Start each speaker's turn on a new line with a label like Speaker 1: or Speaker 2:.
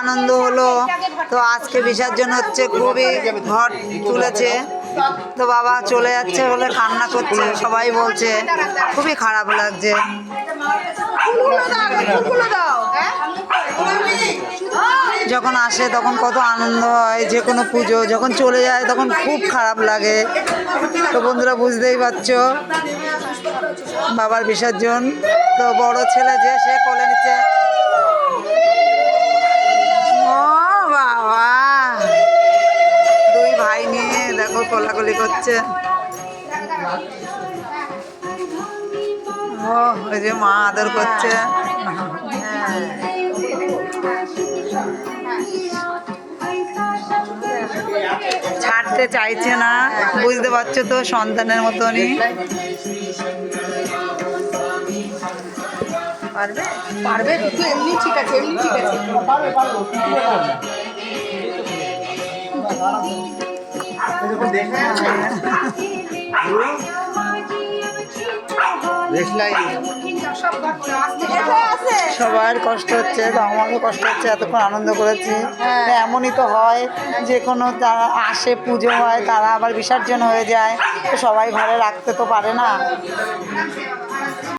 Speaker 1: আনন্দ হলো। তো আজকে বিসর্জন হচ্ছে, খুবই ঘট তুলেছে। তো বাবা চলে যাচ্ছে বলে কান্না করছে, সবাই বলছে খুবই খারাপ লাগছে। যখন আসে তখন কত আনন্দ হয়, যে কোনো পুজো যখন চলে যায় তখন খুব খারাপ লাগে। তো বন্ধুরা বুঝতেই পারছো বাবার বিসর্জন। তো বড় ছেলে যে সে কোলে নিচ্ছে। ও বাবা, দুই ভাই নিয়ে দেখো কোলাকুলি করছে। ও ওই যে মা আদর করছে। ছাড়তে চাইছে না, বুঝতে পারছো তো, সন্তানের মতনই।
Speaker 2: পারবে পারবে তো, এমনি ঠিক আছে, এমনি ঠিক আছে।
Speaker 1: সবার কষ্ট হচ্ছে, তো আমারও কষ্ট হচ্ছে, এতক্ষণ আনন্দ করেছি। এমনই তো হয়, যে কোনো যারা আসে পুজো হয় তারা আবার বিসর্জন হয়ে যায়, তো সবাই ঘরে রাখতে তো পারে না।